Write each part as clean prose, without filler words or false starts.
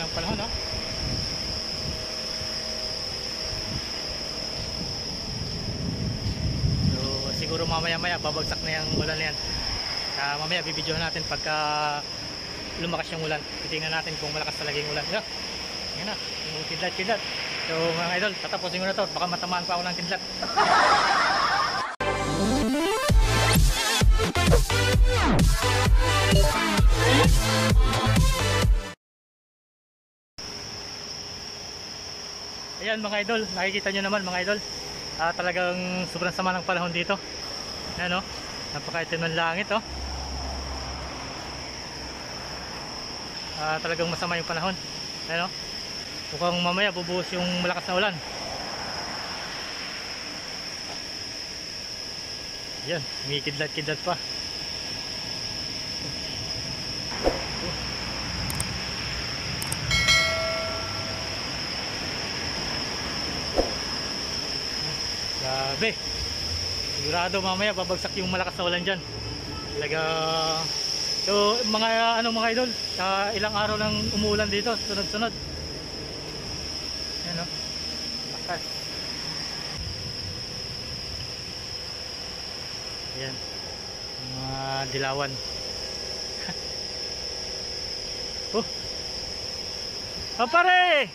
ng panahon, no? So siguro mamaya-maya babagsak na yung ulan na yan. Mamaya bibidyohan natin pagka lumakas yung ulan. Titingnan natin kung malakas talaga yung ulan. Yan na, yung kidlat-kidlat. So mga idol, tatapusin ko na to. Baka matamaan pa ako ng kidlat. Ayan mga idol, nakikita nyo naman mga idol, talagang sobrang sama ng panahon dito. Ayan o, napakaitim ng langit o. Talagang masama yung panahon. Ayan o, mukhang mamaya bubuhos yung malakas na ulan. Ayan, may kidlat-kidlat pa. Grabe, sigurado mamaya babagsak yung malakas na ulan dyan. Talaga. So mga mga idol, ilang araw nang umuulan dito sunod-sunod. Ayan o, lakas. Ayan, mga dilawan. Pare,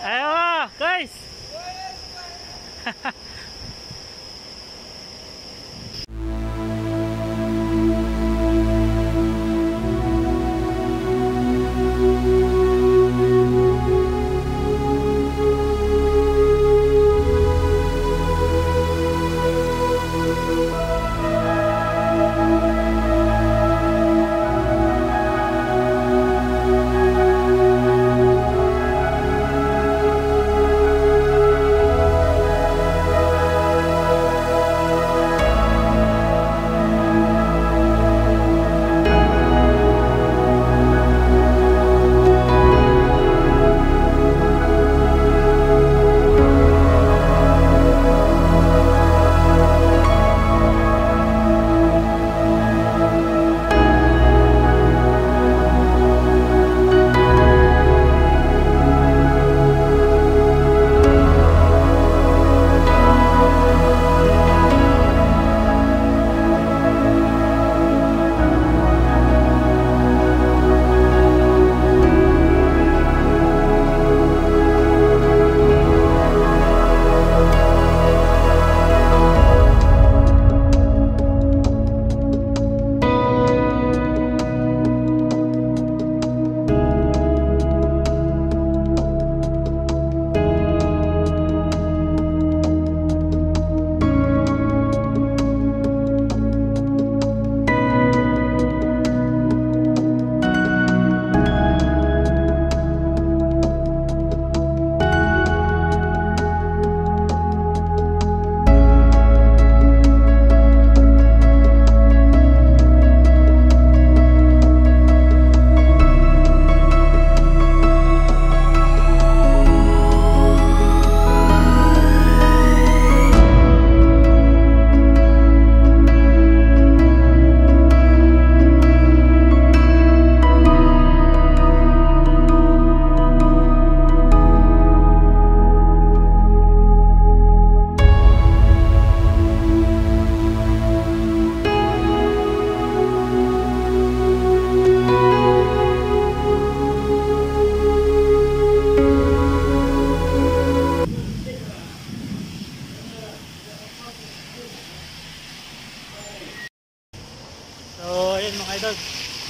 ayo guys.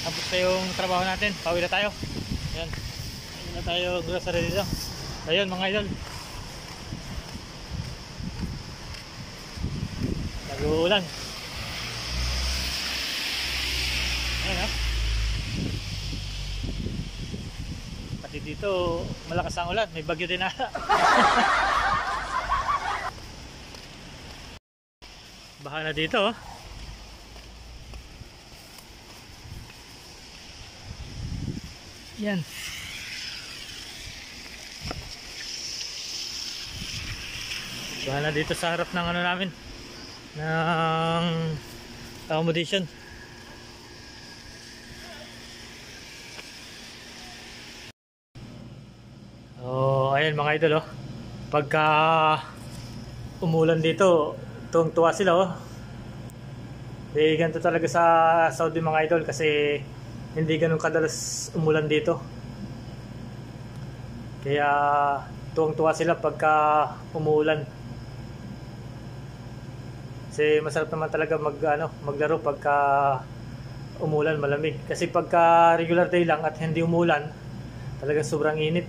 Tapos na yung trabaho natin, pauwi na tayo. Ayan, pauwi na tayo grocery dito. Ayun mga idol, nag-uulan. Ayan ha, pati dito malakas ang ulan, may bagyo din na. Baha na dito oh. Yan. Bahala dito sa harap ng ano namin, ng accommodation. ayan mga idol oh. Pagka umulan dito, tuwang-tuwa sila oh. Ganito talaga sa Saudi mga idol kasi hindi ganun kadalas umulan dito. Kaya tuwang-tuwa sila pagka umulan. Kasi masarap naman talaga maglaro pagka umulan, malamig. Kasi pagka regular day lang at hindi umulan, talagang sobrang init.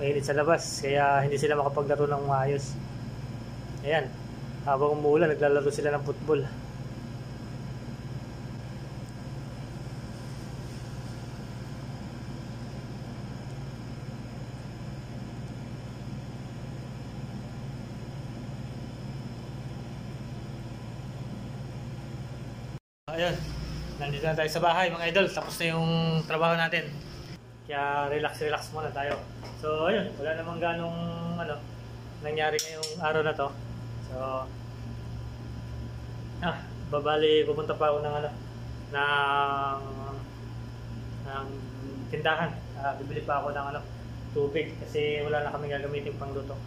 Mainit sa labas, kaya hindi sila makapaglaro ng maayos. Ayan, habang umuulan, naglalaro sila ng football. Ayun, nandito na tayo sa bahay mga idol. Tapos na yung trabaho natin. Kaya relax muna tayo. So ayun, wala namang ganong nangyari ngayong araw na to. So babali pupunta pa ako ng tindahan. Bibili pa ako ng tubig kasi wala na kami gagamitin pang luto.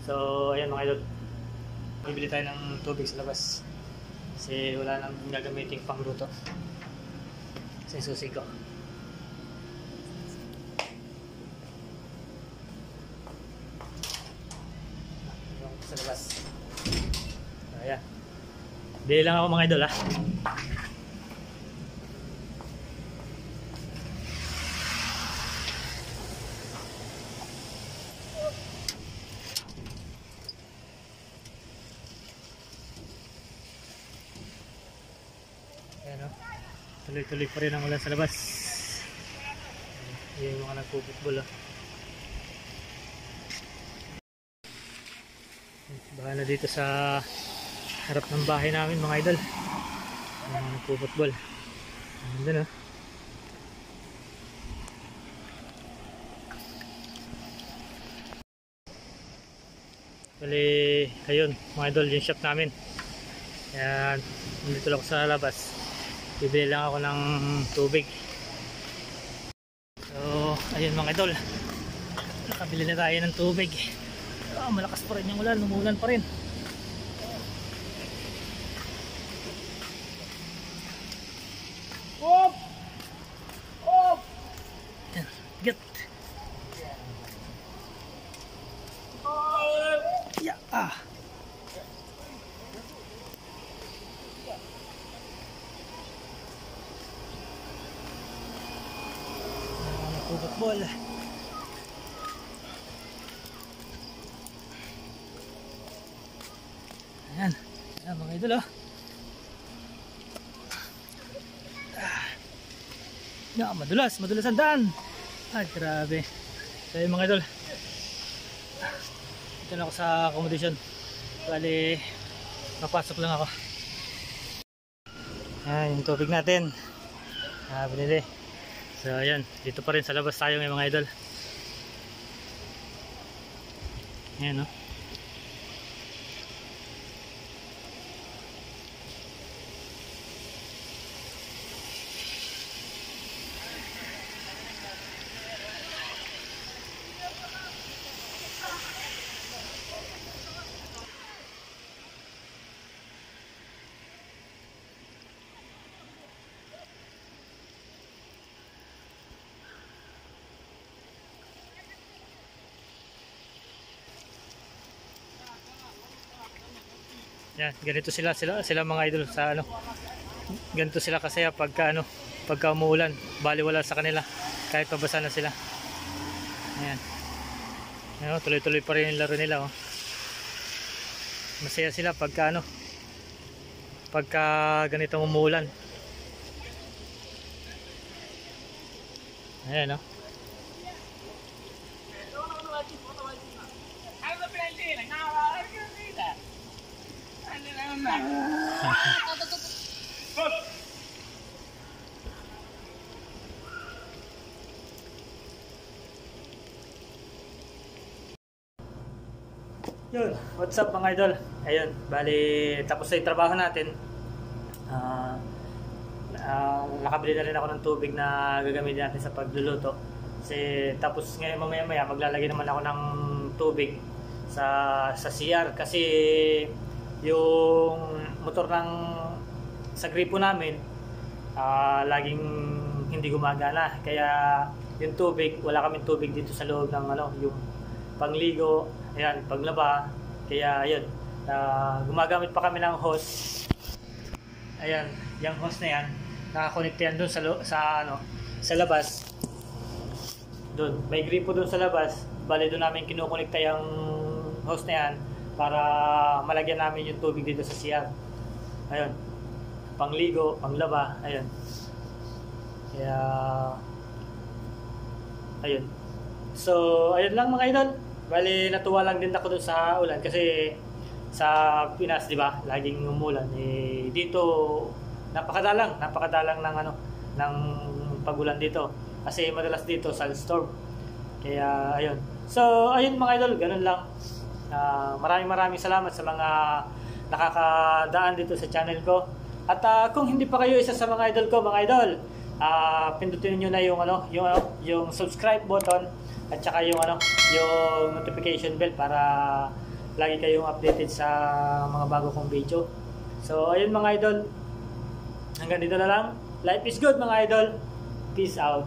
So ayun mga idol, bibili tayo ng tubig sa labas. Kasi wala nang gagamitin pang luto. Kasi susi ko. Sa labas. Ayan. Bili lang ako mga idol ha. Ayan o. Tuloy-tuloy pa rin ang ulan sa labas. Ayan yung mga nagpuputbol o. Baka na dito sa harap ng bahay namin mga idol. Mga nagpuputbol. Ayan o. Bali, ayun mga idol, yung shop namin. Ayan, dito lang ako sa labas. Bibili lang ako ng tubig. So, ayun mga idol, nakabili na tayo ng tubig. Malakas pa rin yung ulan, umulan pa rin. Op! Op! Get! Yeah! Football. Ayan. Ayan mga idol oh. Madulas ang daan. Ay grabe. So yun mga idol, ito na ako sa accommodation. Bali papasok lang ako. Ayan yung tubig natin. Binili. So ayan, dito pa rin sa labas tayo ngayon mga idol. Ayan no. Yan, ganito sila mga idol sa ganito sila kasi pagka umuulan, baliwala sa kanila kahit pabasa na sila. Ayan. Ayan, tuloy-tuloy pa rin yung laro nila oh. Masaya sila pagka ganitong umuulan. Ayan oh. Yun, what's up mga idol? Ayun, bali tapos na yung trabaho natin. Nakabili na rin ako ng tubig na gagamitin natin sa pagluluto. Kasi tapos ngayon mamaya-maya maglalagay naman ako ng tubig sa CR kasi yung motor ng sa gripo namin laging hindi gumagana, kaya yung tubig, wala kaming tubig dito sa loob ng yung pangligo, ayan, paglaba, kaya ayun, gumagamit pa kami ng hose. Ayan, yung hose na yan nakakonekta yan dun sa labas. Doon, may gripo dun sa labas, bali doon namin kinukonekta yung hose na yan para malagyan namin yung tubig dito sa CR. Ayun, pangligo, panglaba, ayun. Kaya ayun. So, ayun lang mga idol. Bali, natuwa lang din ako dun sa ulan kasi sa Pinas, di ba, laging umulan. Dito napakadalang ng pagulan dito. Kasi madalas dito sandstorm. Kaya ayun. So, ayun mga idol, ganun lang. Maraming salamat sa mga nakakadaan dito sa channel ko. At kung hindi pa kayo isa sa mga idol ko, mga idol, pindutin niyo na yung subscribe button at saka yung notification bell para lagi kayong updated sa mga bago kong video. So ayun mga idol, hanggang dito na lang. Life is good mga idol. Peace out.